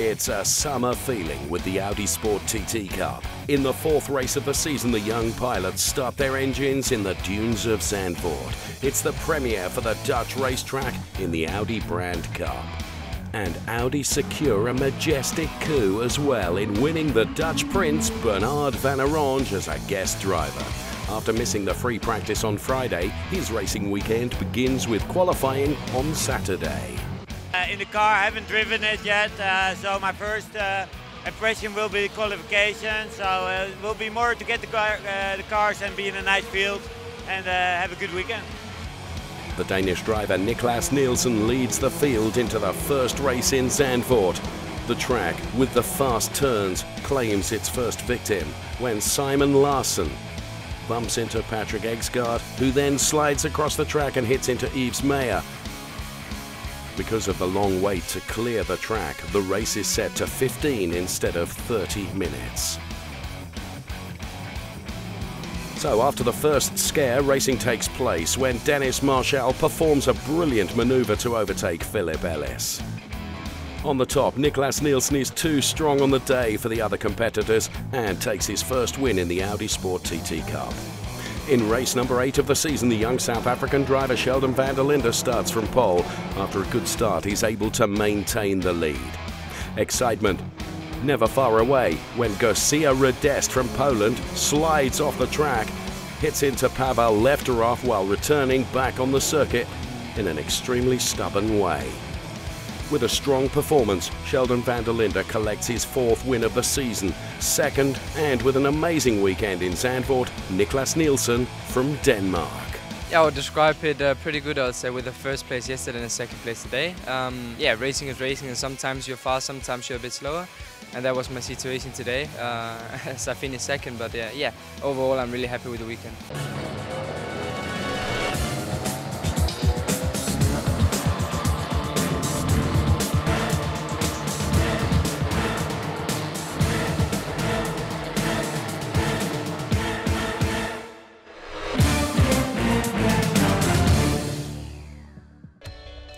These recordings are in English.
It's a summer feeling with the Audi Sport TT Cup. In the fourth race of the season, the young pilots start their engines in the dunes of Zandvoort. It's the premiere for the Dutch racetrack in the Audi brand Cup. And Audi secure a majestic coup as well in winning the Dutch prince Bernhard van Oranje as a guest driver. After missing the free practice on Friday, his racing weekend begins with qualifying on Saturday. In the car, I haven't driven it yet, so my first impression will be qualification. So it will be more to get the cars and be in a nice field and have a good weekend. The Danish driver Nicklas Nielsen leads the field into the first race in Zandvoort. The track, with the fast turns, claims its first victim when Simon Larsen bumps into Patrick Egsgaard, who then slides across the track and hits into Yves Meyer. Because of the long wait to clear the track, the race is set to 15 instead of 30 minutes. So after the first scare, racing takes place when Dennis Marshall performs a brilliant manoeuvre to overtake Philip Ellis. On the top, Nicklas Nielsen is too strong on the day for the other competitors and takes his first win in the Audi Sport TT Cup. In race number 8 of the season, the young South African driver Sheldon van der Linde starts from pole. After a good start, he's able to maintain the lead. Excitement never far away when Garcia Radest from Poland slides off the track, hits into Pavel Lefterov while returning back on the circuit in an extremely stubborn way. With a strong performance, Sheldon van der Linde collects his 4th win of the season. Second, and with an amazing weekend in Zandvoort, Nicklas Nielsen from Denmark. Yeah, I would describe it pretty good, I would say, with the first place yesterday and the second place today. Yeah, racing is racing, and sometimes you're fast, sometimes you're a bit slower. And that was my situation today, as I finished second. But yeah, overall I'm really happy with the weekend.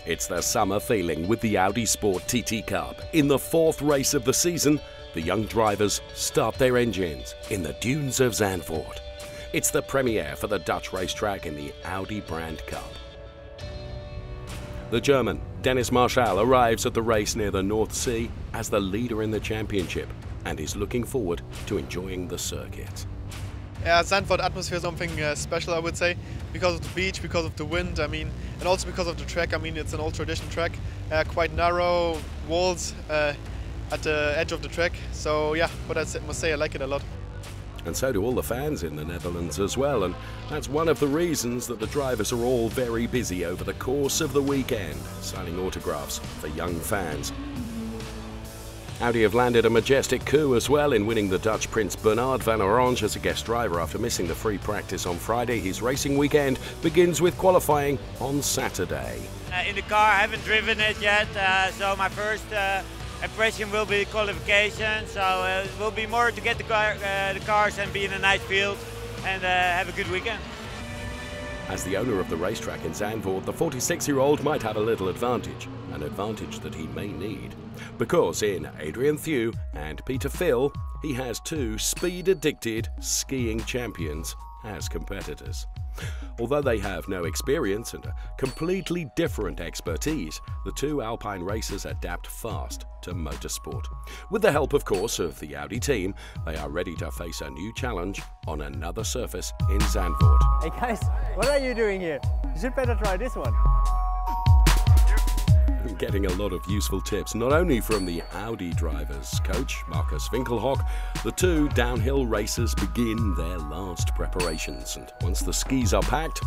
It's the summer feeling with the Audi Sport TT Cup. In the 4th race of the season, the young drivers start their engines in the dunes of Zandvoort. It's the premiere for the Dutch racetrack in the Audi brand Cup. The German, Dennis Marshall, arrives at the race near the North Sea as the leader in the championship and is looking forward to enjoying the circuit. Yeah, Zandvoort atmosphere is something special, I would say, because of the beach, because of the wind, and also because of the track. It's an old tradition track, quite narrow walls at the edge of the track. So yeah, but I must say I like it a lot. And so do all the fans in the Netherlands as well, and that's one of the reasons that the drivers are all very busy over the course of the weekend, signing autographs for young fans. Audi have landed a majestic coup as well in winning the Dutch prince Bernhard van Oranje as a guest driver after missing the free practice on Friday. His racing weekend begins with qualifying on Saturday. In the car, I haven't driven it yet, so my first impression will be qualification. So it will be more to get the cars and be in a nice field and have a good weekend. As the owner of the racetrack in Zandvoort, the 46-year-old might have a little advantage, an advantage that he may need. Because in Adrien Théaux and Peter Phil, he has 2 speed-addicted skiing champions as competitors. Although they have no experience and a completely different expertise, the 2 Alpine racers adapt fast to motorsport. With the help, of course, of the Audi team, they are ready to face a new challenge on another surface in Zandvoort. Hey guys, what are you doing here? You should better try this one. Getting a lot of useful tips, not only from the Audi drivers' coach, Marcus Winkelhock. The 2 downhill racers begin their last preparations, and once the skis are packed,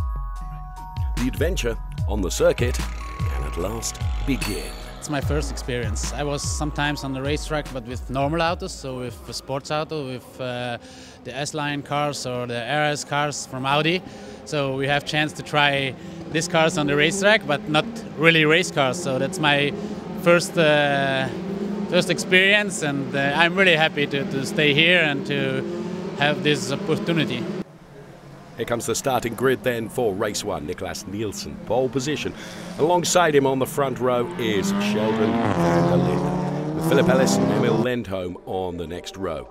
the adventure on the circuit can at last begin. It's my first experience. I was sometimes on the racetrack, but with normal autos, so with a sports auto, with the S-Line cars or the RS cars from Audi. So we have chance to try these cars on the racetrack, but not really race cars. So that's my first experience, and I'm really happy to stay here and to have this opportunity. Here comes the starting grid then for race 1. Nicklas Nielsen, pole position. Alongside him on the front row is Sheldon van der Linde. with Philip Ellis and Emil Lindholm on the next row.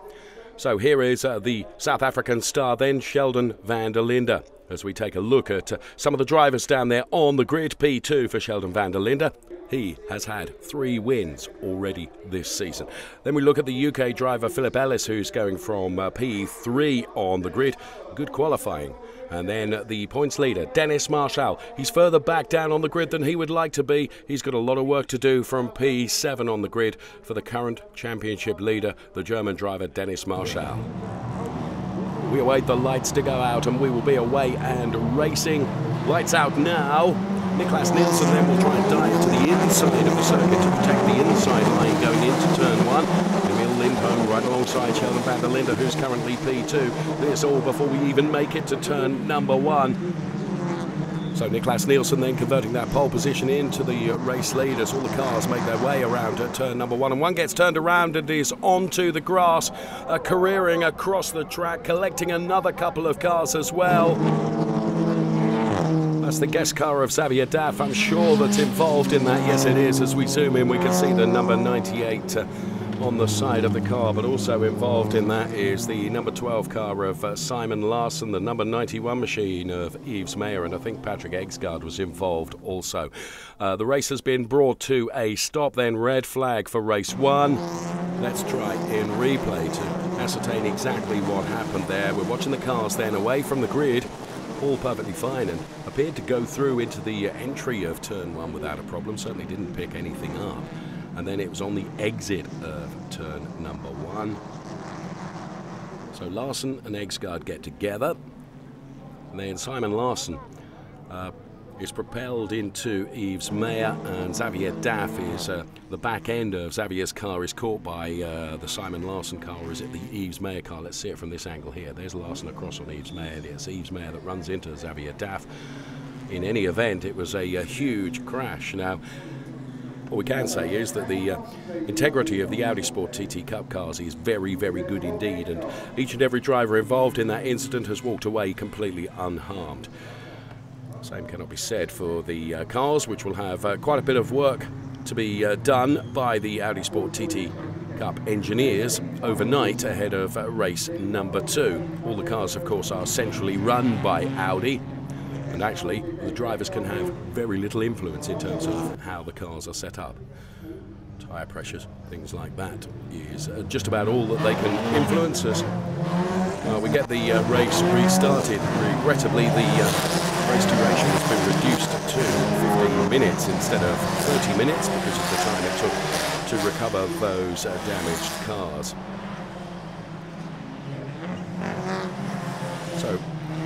So here is the South African star then, Sheldon van der Linde, as we take a look at some of the drivers down there on the grid. P2 for Sheldon van der Linde. He has had 3 wins already this season. Then we look at the UK driver Philip Ellis, who's going from P3 on the grid. Good qualifying. And then the points leader, Dennis Marshall. He's further back down on the grid than he would like to be. He's got a lot of work to do from P7 on the grid for the current championship leader, the German driver Dennis Marshall. We await the lights to go out and we will be away and racing. Lights out now. Nicklas Nielsen then will try and dive to the inside of the circuit to protect the inside line going into turn 1. Emil Lindholm right alongside Sheldon van der Linde, who's currently P2. This all before we even make it to turn number 1. So Nicklas Nielsen then converting that pole position into the race lead as all the cars make their way around turn number 1. And one gets turned around and is onto the grass, careering across the track, collecting another couple of cars as well. That's the guest car of Xavier Daff. I'm sure that's involved in that. Yes, it is. As we zoom in, we can see the number 98 on the side of the car, but also involved in that is the number 12 car of Simon Larsen, the number 91 machine of Yves Meyer, and I think Patrick Egsgaard was involved also. The race has been brought to a stop then. Red flag for race 1. Let's try in replay to ascertain exactly what happened there. We're watching the cars then away from the grid, all perfectly fine, and appeared to go through into the entry of turn 1 without a problem. Certainly didn't pick anything up. And then it was on the exit of turn number 1. So Larsen and Egsgaard get together. And then Simon Larsen is propelled into Yves Meyer, and Xavier Daff is the back end of Xavier's car is caught by the Simon Larsen car, or is it the Yves Meyer car? Let's see it from this angle here. There's Larsen across on Yves Meyer. It's Yves Meyer that runs into Xavier Daff. In any event, it was a huge crash. Now, what we can say is that the integrity of the Audi Sport TT Cup cars is very, very good indeed, and each and every driver involved in that incident has walked away completely unharmed. Same cannot be said for the cars, which will have quite a bit of work to be done by the Audi Sport TT Cup engineers overnight ahead of race number 2. All the cars, of course, are centrally run by Audi, and actually the drivers can have very little influence in terms of how the cars are set up. Tyre pressures, things like that, is just about all that they can influence us. We get the race restarted. Regrettably, the race duration has been reduced to 15 minutes instead of 30 minutes because of the time it took to recover those damaged cars. So,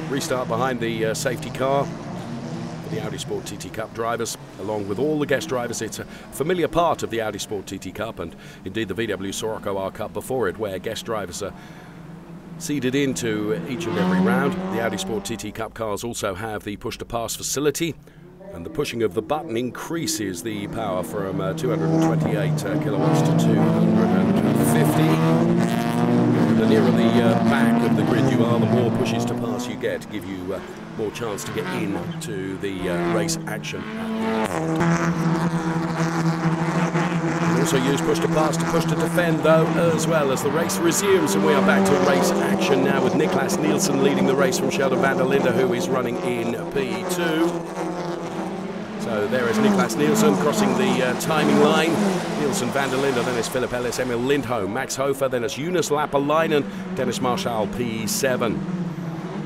restart behind the safety car for the Audi Sport TT Cup drivers, along with all the guest drivers. It's a familiar part of the Audi Sport TT Cup, and indeed the VW Sirocco R Cup before it, where guest drivers are seeded into each and every round. The Audi Sport TT Cup cars also have the push-to-pass facility, and the pushing of the button increases the power from 228 kilowatts to 250. The nearer the back of the grid you are, the more pushes to pass you get, to give you more chance to get into the race action. Also use push to pass to push to defend, though, as well as the race resumes, and we are back to race action now with Nicklas Nielsen leading the race from Sheldon van der Linde, who is running in P2. So there is Nicklas Nielsen crossing the timing line. Nielsen, van der Linde, then it's Philip Ellis, Emil Lindholm, Max Hofer, then it's Jonas Lappalainen, Dennis Marshall P7.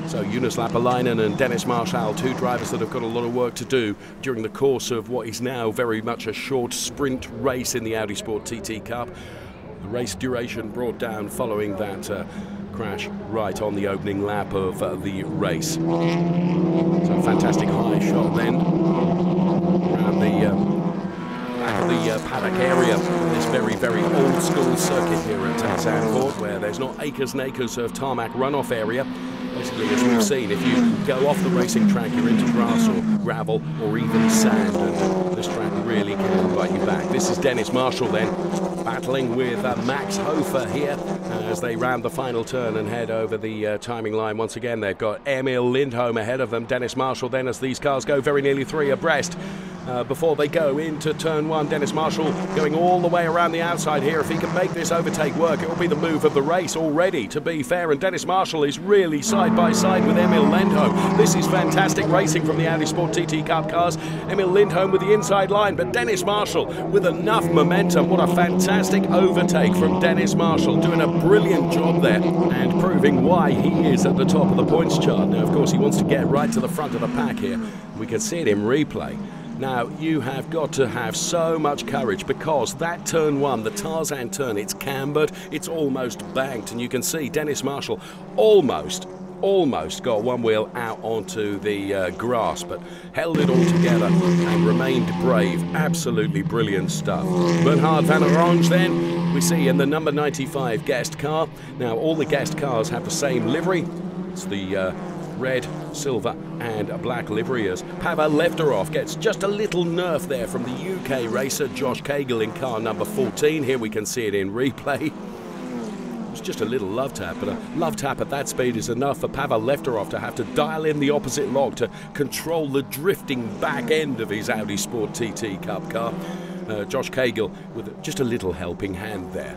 So Jonas Lappalainen and Dennis Marshall, 2 drivers that have got a lot of work to do during the course of what is now very much a short sprint race in the Audi Sport TT Cup. The race duration brought down following that crash right on the opening lap of the race. So fantastic high shot then around the back of the paddock area. This very, very old school circuit here at Zandvoort, where there's not acres and acres of tarmac runoff area. Basically, as we've seen, if you go off the racing track, you're into grass or gravel or even sand, and this track really can invite you back. This is Dennis Marshall then, battling with Max Hofer here as they round the final turn and head over the timing line. Once again, they've got Emil Lindholm ahead of them. Dennis Marshall then, as these cars go very nearly 3 abreast. before they go into turn one. Dennis Marshall going all the way around the outside here. If he can make this overtake work, it will be the move of the race already, to be fair. And Dennis Marshall is really side by side with Emil Lindholm. This is fantastic racing from the Audi Sport TT Cup cars. Emil Lindholm with the inside line, but Dennis Marshall with enough momentum. What a fantastic overtake from Dennis Marshall, doing a brilliant job there and proving why he is at the top of the points chart. Now, of course, he wants to get right to the front of the pack here. We can see it in replay. Now, you have got to have so much courage, because that turn one, the Tarzan turn, it's cambered, it's almost banked, and you can see Dennis Marshall almost got one wheel out onto the grass, but held it all together and remained brave. Absolutely brilliant stuff. Bernhard van Oranje then, we see in the number 95 guest car. Now, all the guest cars have the same livery. It's the red, silver and black livery, as Pavel Lefterov gets just a little nerf there from the UK racer Josh Cagle in car number 14. Here we can see it in replay. It's just a little love tap, but a love tap at that speed is enough for Pavel Lefterov to have to dial in the opposite lock to control the drifting back end of his Audi Sport TT Cup car. Josh Cagle with just a little helping hand there.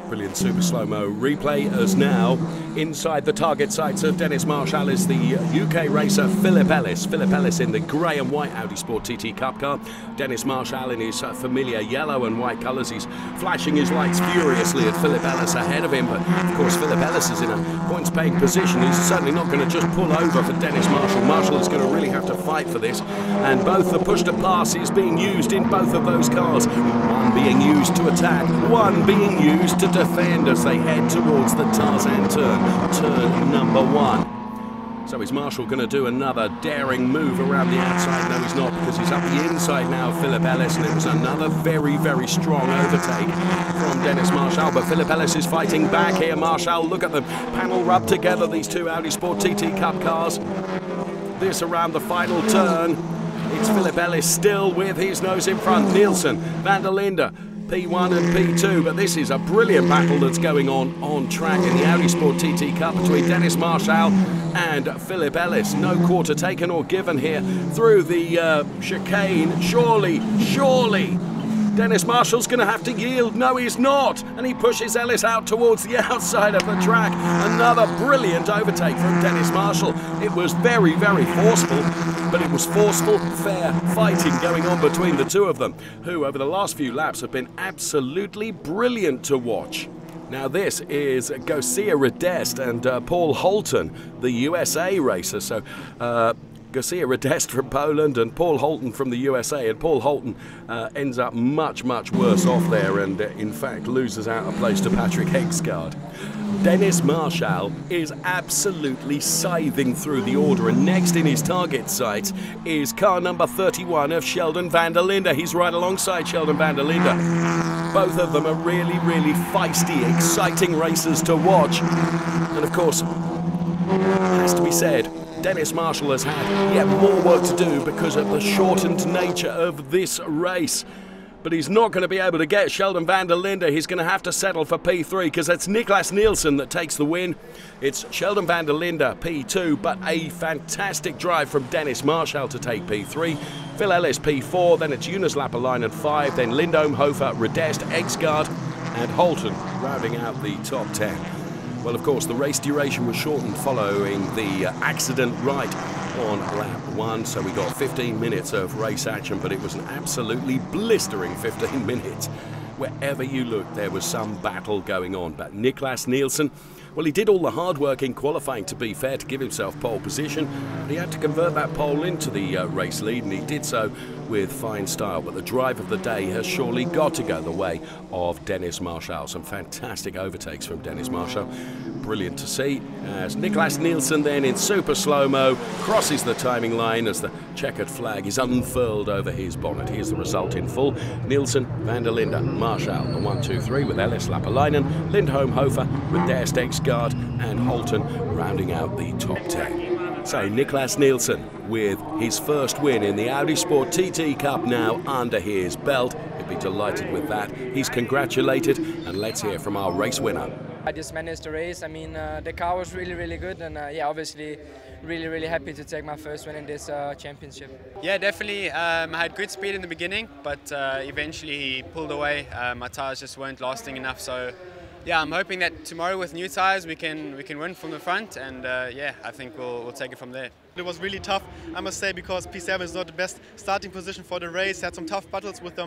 Brilliant super slow-mo replay, as now inside the target sights of Dennis Marshall is the UK racer Philip Ellis. Philip Ellis in the grey and white Audi Sport TT Cup car. Dennis Marshall in his familiar yellow and white colours. He's flashing his lights furiously at Philip Ellis ahead of him, but of course Philip Ellis is in a points-paying position. He's certainly not going to just pull over for Dennis Marshall. Marshall is going to really have to fight for this, and both the push-to-pass is being used in both of those cars. One being used to attack, one being used to defend as they head towards the Tarzan turn number one. So is Marshall going to do another daring move around the outside? No, he's not, because he's up the inside now of Philip Ellis, and it was another very, very strong overtake from Dennis Marshall. But Philip Ellis is fighting back here. Marshall, look at them, panel rub together, these two Audi Sport TT Cup cars. This around the final turn. It's Philip Ellis still with his nose in front. Nielsen, Van der Linde, P1 and P2, but this is a brilliant battle that's going on track in the Audi Sport TT Cup between Dennis Marshall and Philip Ellis. No quarter taken or given here through the chicane. Surely Dennis Marshall's going to have to yield. No, he's not, and he pushes Ellis out towards the outside of the track. Another brilliant overtake from Dennis Marshall. It was very, very forceful, but it was forceful, fair fighting going on between the two of them, who over the last few laps have been absolutely brilliant to watch. Now this is Garcia Redest and Paul Holton, the USA racer. So Garcia Redest from Poland and Paul Holton from the USA, and Paul Holton ends up much worse off there, and in fact loses out a place to Patrick Hegsgaard. Dennis Marshall is absolutely scything through the order, and next in his target sights is car number 31 of Sheldon van der Linde. He's right alongside Sheldon van der Linde. Both of them are really feisty, exciting racers to watch, and of course, has to be said, Dennis Marshall has had yet more work to do because of the shortened nature of this race. But he's not going to be able to get Sheldon van der Linde. He's going to have to settle for P3, because it's Nicklas Nielsen that takes the win. It's Sheldon van der Linde P2, but a fantastic drive from Dennis Marshall to take P3. Phil Ellis P4, then it's Jonas Lapalainen 5, then Lindholm, Hofer, Redest, Hegsgaard and Holton rounding out the top 10. Well, of course, the race duration was shortened following the accident right on lap 1, so we got 15 minutes of race action, but it was an absolutely blistering 15 minutes. Wherever you looked, there was some battle going on. But Nicklas Nielsen, well, he did all the hard work in qualifying, to be fair, to give himself pole position, but he had to convert that pole into the race lead, and he did so with fine style. But the drive of the day has surely got to go the way of Dennis Marshall. Some fantastic overtakes from Dennis Marshall. Brilliant to see, as Nicklas Nielsen then in super slow-mo crosses the timing line as the checkered flag is unfurled over his bonnet. Here's the result in full. Nielsen, van der Linde, Marshall, the 1-2-3 with Ellis, Lapalainen, Lindholm, Hofer, Redest, Hegsgaard and Holton rounding out the top 10. So Nicklas Nielsen with his first win in the Audi Sport TT Cup now under his belt. He'd be delighted with that. He's congratulated, and let's hear from our race winner. I just managed the race. I mean, the car was really good, and yeah, obviously really happy to take my first win in this championship. Yeah, definitely. I had good speed in the beginning, but eventually he pulled away. My tyres just weren't lasting enough, so yeah, I'm hoping that tomorrow with new tyres we can win from the front, and yeah, I think we'll take it from there. It was really tough, I must say, because P7 is not the best starting position for the race. Had some tough battles with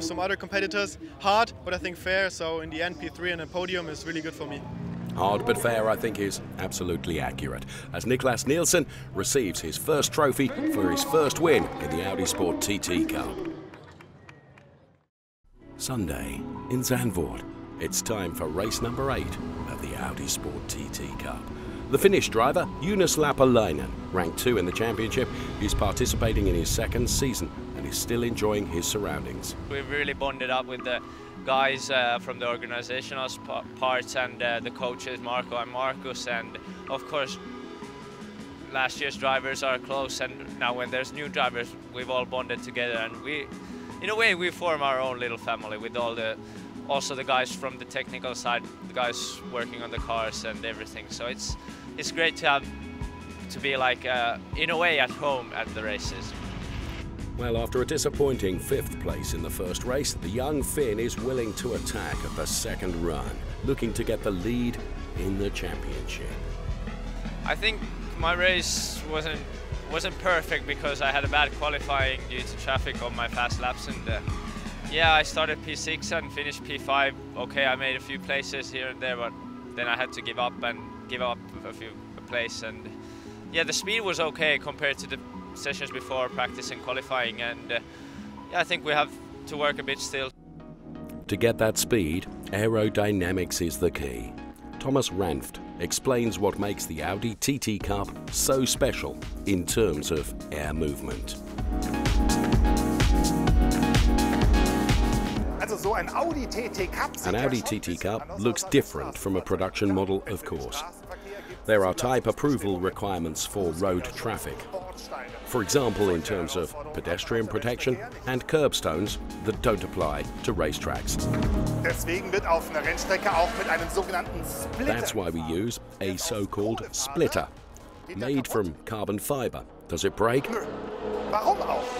some other competitors. Hard, but I think fair. So in the end, P3 and a podium is really good for me. Hard but fair, I think, is absolutely accurate, as Nicklas Nielsen receives his first trophy for his first win in the Audi Sport TT Cup. Sunday in Zandvoort, it's time for race number 8 of the Audi Sport TT Cup. The Finnish driver, Jonas Lapalainen, ranked 2 in the championship, is participating in his second season and is still enjoying his surroundings. We've really bonded up with the guys from the organizational parts and the coaches, Marco and Marcus, and of course last year's drivers are close, and now when there's new drivers we've all bonded together, and we, in a way, we form our own little family with all the, also the guys from the technical side, the guys working on the cars and everything. So it's great to have, to be like in a way at home at the races. Well, after a disappointing 5th place in the first race, the young Finn is willing to attack at the second run, looking to get the lead in the championship. I think my race wasn't perfect because I had a bad qualifying due to traffic on my fast laps, and yeah, I started P6 and finished P5. Okay, I made a few places here and there, but then I had to give up a few places, and yeah, the speed was okay compared to the sessions before, practice and qualifying, and yeah, I think we have to work a bit still. To get that speed, aerodynamics is the key. Thomas Ranft explains what makes the Audi TT Cup so special in terms of air movement. An Audi TT Cup looks different from a production model, of course. There are type approval requirements for road traffic. For example, in terms of pedestrian protection and curbstones that don't apply to racetracks. That's why we use a so-called splitter, made from carbon fiber. Does it break?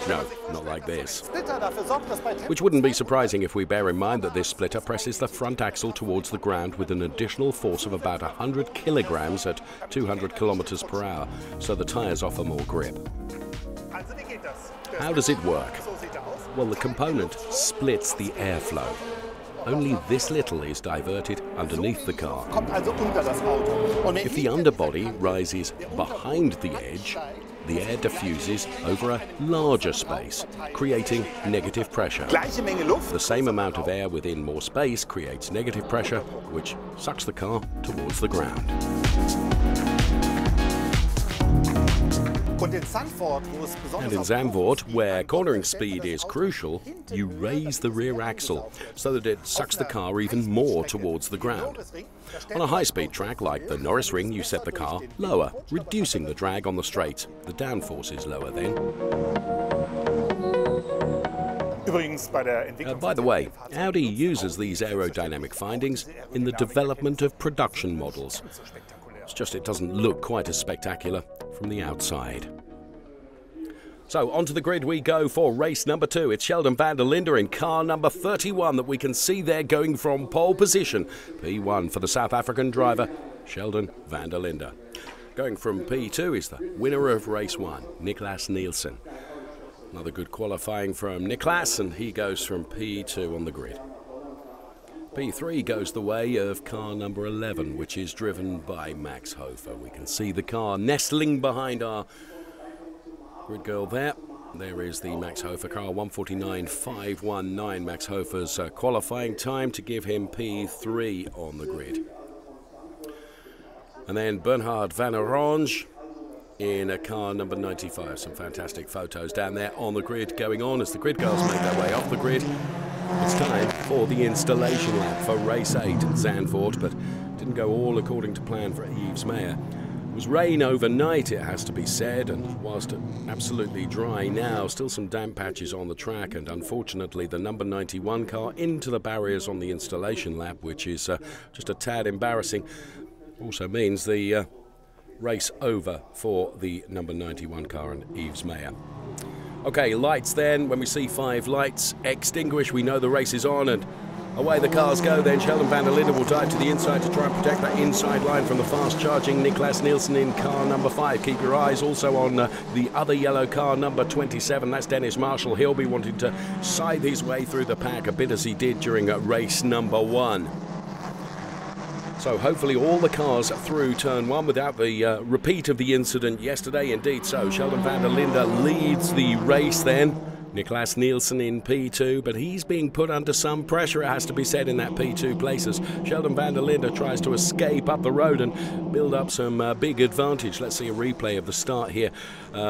No, not like this. Which wouldn't be surprising if we bear in mind that this splitter presses the front axle towards the ground with an additional force of about 100 kilograms at 200 kilometers per hour, so the tyres offer more grip. How does it work? Well, the component splits the airflow. Only this little is diverted underneath the car. If the underbody rises behind the edge, the air diffuses over a larger space, creating negative pressure. The same amount of air within more space creates negative pressure, which sucks the car towards the ground. And in Zandvoort, where cornering speed is crucial, you raise the rear axle so that it sucks the car even more towards the ground. On a high-speed track like the Norris Ring, you set the car lower, reducing the drag on the straights. The downforce is lower then. By the way, Audi uses these aerodynamic findings in the development of production models. It's just it doesn't look quite as spectacular from the outside. So onto the grid we go for race number 2. It's Sheldon van der Linde in car number 31 that we can see there going from pole position. P1 for the South African driver, Sheldon van der Linde. Going from P2 is the winner of race 1, Nicklas Nielsen. Another good qualifying from Nicklas, and he goes from P2 on the grid. P3 goes the way of car number 11, which is driven by Max Hofer. We can see the car nestling behind our grid girl there. There is the Max Hofer car, 1:49.519. Max Hofer's qualifying time to give him P3 on the grid. And then Bernhard van Oranje in a car number 95. Some fantastic photos down there on the grid going on as the grid girls make their way off the grid. It's time for the installation lap for race 8 at Zandvoort, but didn't go all according to plan for Yves Meyer. was rain overnight, it has to be said, and whilst absolutely dry now, still some damp patches on the track, and unfortunately the number 91 car into the barriers on the installation lap, which is just a tad embarrassing. Also means the race over for the number 91 car and Yves Meyer. Okay, lights then. When we see 5 lights extinguish, we know the race is on, and away the cars go. Then Sheldon van der Linde will dive to the inside to try and protect that inside line from the fast-charging Nicklas Nielsen in car number 5. Keep your eyes also on the other yellow car, number 27. That's Dennis Marshall. He'll be wanting to scythe his way through the pack a bit as he did during race number 1. So hopefully all the cars through turn 1 without the repeat of the incident yesterday. Indeed so. Sheldon van der Linde leads the race then. Nicklas Nielsen in P2, but he's being put under some pressure, it has to be said, in that P2 places. Sheldon van der Linde tries to escape up the road and build up some big advantage. Let's see a replay of the start here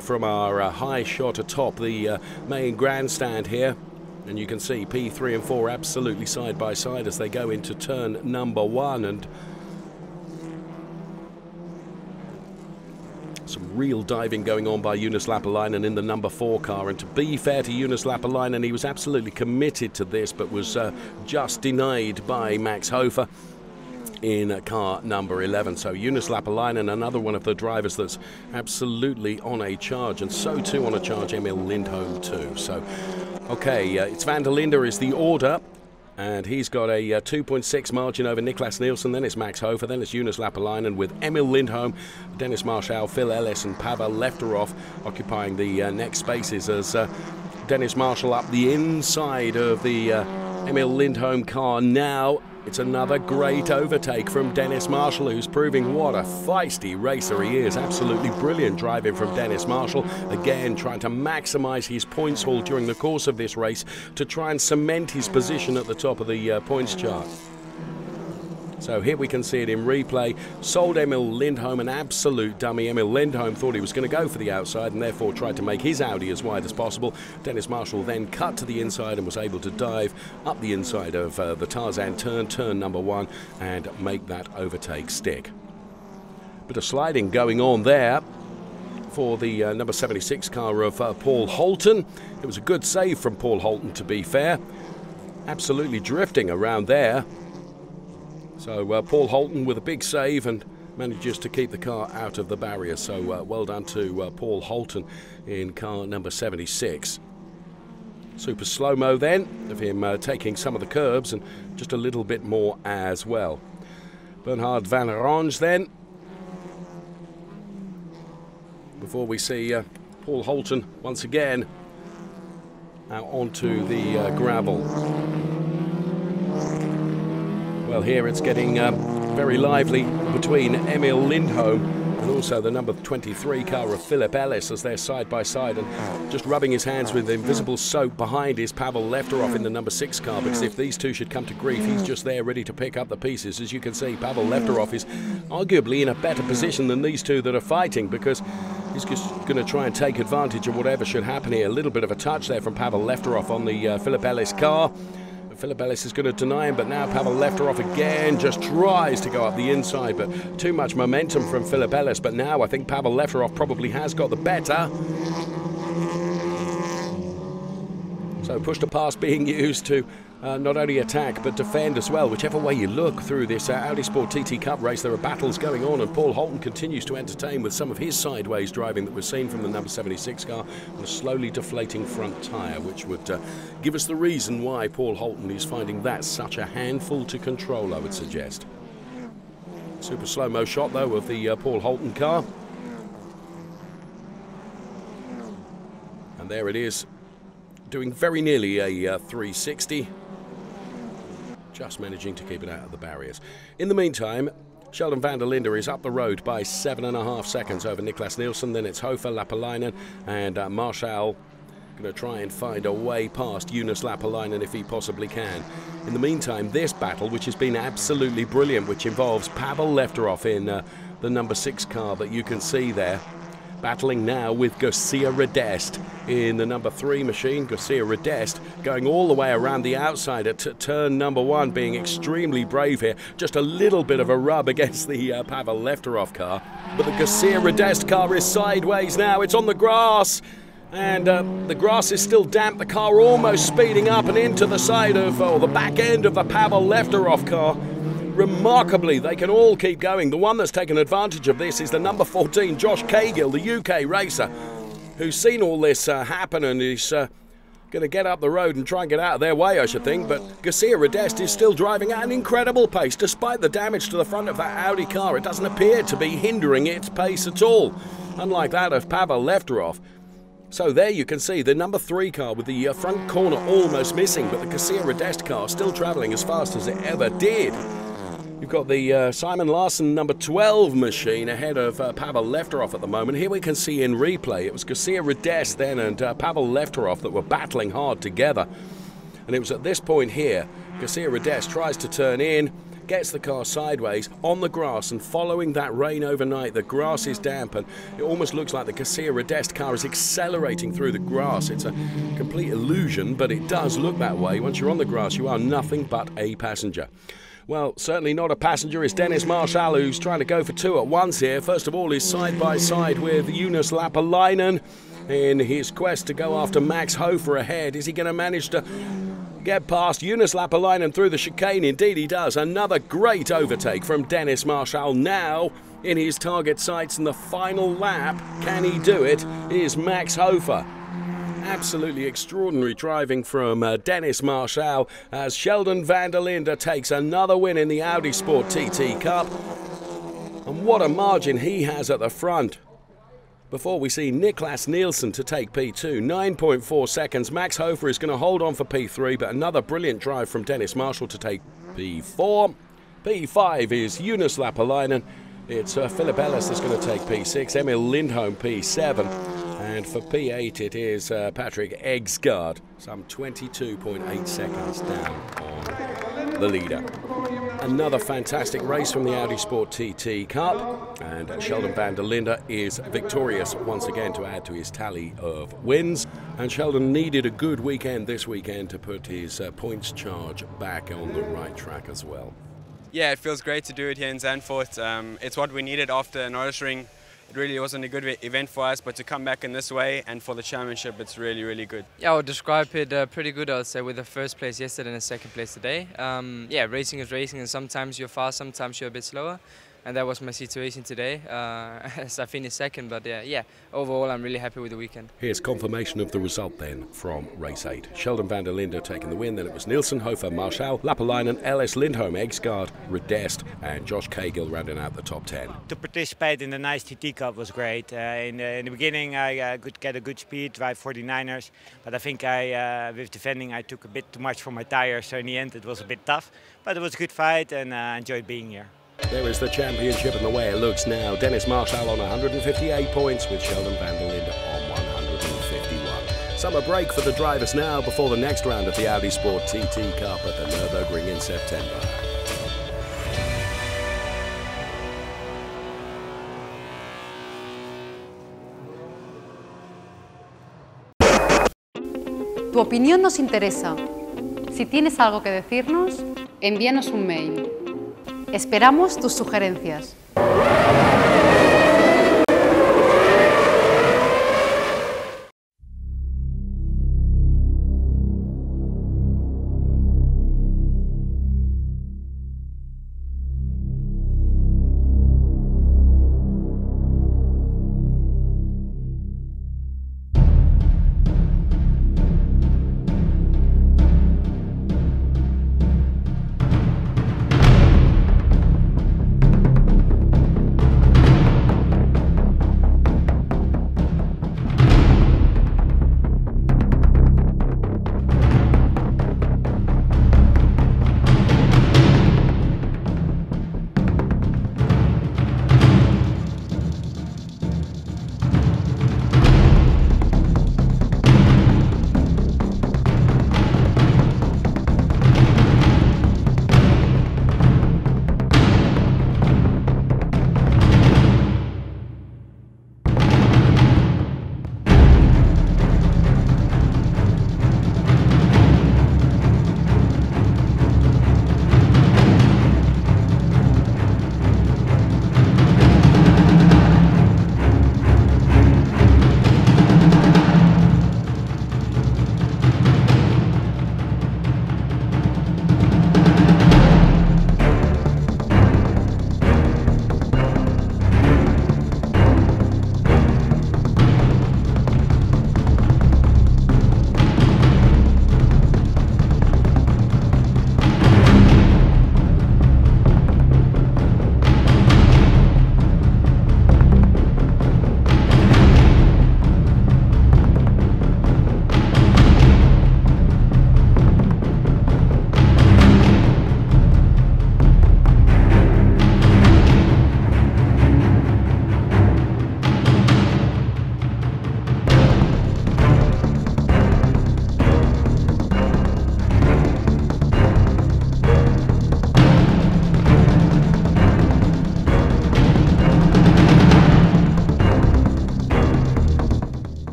from our high shot atop the main grandstand here. And you can see P3 and 4 absolutely side by side as they go into turn number 1, and some real diving going on by Jonas Lapalainen in the number 4 car. And to be fair to Jonas Lapalainen, he was absolutely committed to this, but was just denied by Max Hofer in car number 11. So Jonas Lapalainen, another one of the drivers that's absolutely on a charge, and so too on a charge Emil Lindholm too. So okay, it's van der Linde is the order, and he's got a 2.6 margin over Nicklas Nielsen. Then it's Max Hofer, then it's Jonas Lapalainen with Emil Lindholm, Dennis Marshall, Phil Ellis and Pavel Lefterov occupying the next spaces, as Dennis Marshall up the inside of the Emil Lindholm car now. It's another great overtake from Dennis Marshall, who's proving what a feisty racer he is. Absolutely brilliant driving from Dennis Marshall. Again, trying to maximise his points haul during the course of this race to try and cement his position at the top of the points chart. So here we can see it in replay. Sold Emil Lindholm an absolute dummy. Emil Lindholm thought he was going to go for the outside and therefore tried to make his Audi as wide as possible. Dennis Marshall then cut to the inside and was able to dive up the inside of the Tarzan turn number 1, and make that overtake stick. Bit of sliding going on there for the number 76 car of Paul Holton. It was a good save from Paul Holton, to be fair. Absolutely drifting around there. So Paul Holton with a big save and manages to keep the car out of the barrier. So well done to Paul Holton in car number 76. Super slow-mo then of him taking some of the curbs and just a little bit more as well. Bernhard van Oranje then, before we see Paul Holton once again out onto the gravel. Well, here it's getting very lively between Emil Lindholm and also the number 23 car of Philip Ellis as they're side by side, and just rubbing his hands with invisible soap behind is Pavel Lefterov in the number 6 car, because if these two should come to grief, he's just there ready to pick up the pieces. As you can see, Pavel Lefterov is arguably in a better position than these two that are fighting, because he's just going to try and take advantage of whatever should happen here. A little bit of a touch there from Pavel Lefterov on the Philip Ellis car. Philip Ellis is going to deny him, but now Pavel Lefterov again just tries to go up the inside, but too much momentum from Philip Ellis. But now I think Pavel Lefterov probably has got the better. So push to pass being used to not only attack but defend as well. Whichever way you look through this Audi Sport TT Cup race, there are battles going on, and Paul Holton continues to entertain with some of his sideways driving that we've seen from the number 76 car and a slowly deflating front tyre, which would give us the reason why Paul Holton is finding that such a handful to control, I would suggest. Super slow-mo shot though of the Paul Holton car, and there it is, doing very nearly a 360, just managing to keep it out of the barriers. In the meantime, Sheldon van der Linde is up the road by 7.5 seconds over Nicklas Nielsen. Then it's Hofer, Lapalainen and Marshall going to try and find a way past Jonas Lapalainen if he possibly can. In the meantime, this battle, which has been absolutely brilliant, which involves Pavel Lefterov in the number 6 car that you can see there, battling now with Garcia Redest in the number 3 machine. Garcia Redest going all the way around the outside at turn number 1, being extremely brave here. Just a little bit of a rub against the Pavel Lefterov car. But the Garcia Redest car is sideways now. It's on the grass. And the grass is still damp. The car almost speeding up and into the side of, or the back end of the Pavel Lefterov car. Remarkably, they can all keep going. The one that's taken advantage of this is the number 14, Josh Cahill, the UK racer, who's seen all this happen and is going to get up the road and try and get out of their way, I should think. But Garcia Redest is still driving at an incredible pace. Despite the damage to the front of that Audi car, it doesn't appear to be hindering its pace at all, unlike that of Pavel Lefterov. So there you can see the number 3 car with the front corner almost missing, but the Garcia Redest car still travelling as fast as it ever did. You've got the Simon Larsen number 12 machine ahead of Pavel Lefterov at the moment. Here we can see in replay, it was Garcia Redest then and Pavel Lefterov that were battling hard together. And it was at this point here, Garcia Redest tries to turn in, gets the car sideways on the grass, and following that rain overnight, the grass is damp and it almost looks like the Garcia Redest car is accelerating through the grass. It's a complete illusion, but it does look that way. Once you're on the grass, you are nothing but a passenger. Well, certainly not a passenger is Dennis Marshall, who's trying to go for 2 at once here. First of all, he's side by side with Jonas Lapalainen in his quest to go after Max Hofer ahead. Is he going to manage to get past Jonas Lapalainen through the chicane? Indeed he does. Another great overtake from Dennis Marshall. Now in his target sights in the final lap. Can he do it? Is Max Hofer. Absolutely extraordinary driving from Dennis Marshall as Sheldon van der Linde takes another win in the Audi Sport TT Cup. And what a margin he has at the front. Before we see Nicklas Nielsen to take P2, 9.4 seconds. Max Hofer is going to hold on for P3, but another brilliant drive from Dennis Marshall to take P4. P5 is Jonas Lapalainen. It's Philip Ellis that's going to take P6, Emil Lindholm P7, and for P8 it is Patrick Egsgaard, some 22.8 seconds down on the leader. Another fantastic race from the Audi Sport TT Cup, and Sheldon van der Linde is victorious once again to add to his tally of wins. And Sheldon needed a good weekend this weekend to put his points charge back on the right track as well. Yeah, it feels great to do it here in Zandvoort. It's what we needed after Nürburgring. It really wasn't a good event for us, but to come back in this way and for the championship, it's really, really good. Yeah, I would describe it pretty good, I would say, with the first place yesterday and the second place today. Yeah, racing is racing, and sometimes you're fast, sometimes you're a bit slower. And that was my situation today, as I finished second. But yeah, overall I'm really happy with the weekend. Here's confirmation of the result then from race 8. Sheldon van der Linde taking the win, then it was Nielsen, Hofer, Marshall, Lapalainen, Ellis, Lindholm, Egsgaard, Redest and Josh Cahill rounding out the top 10. To participate in the nice TT Cup was great. In the beginning I could get a good speed, drive 49ers, but I think with defending I took a bit too much for my tires, so in the end it was a bit tough. But it was a good fight and I enjoyed being here. There is the championship and the way it looks now. Dennis Marshall on 158 points with Sheldon van der Linde on 151. Summer break for the drivers now before the next round of the Audi Sport TT Cup at the Nürburgring in September. Tu opinión nos interesa. Si tienes algo que decirnos, envíanos un mail. Esperamos tus sugerencias.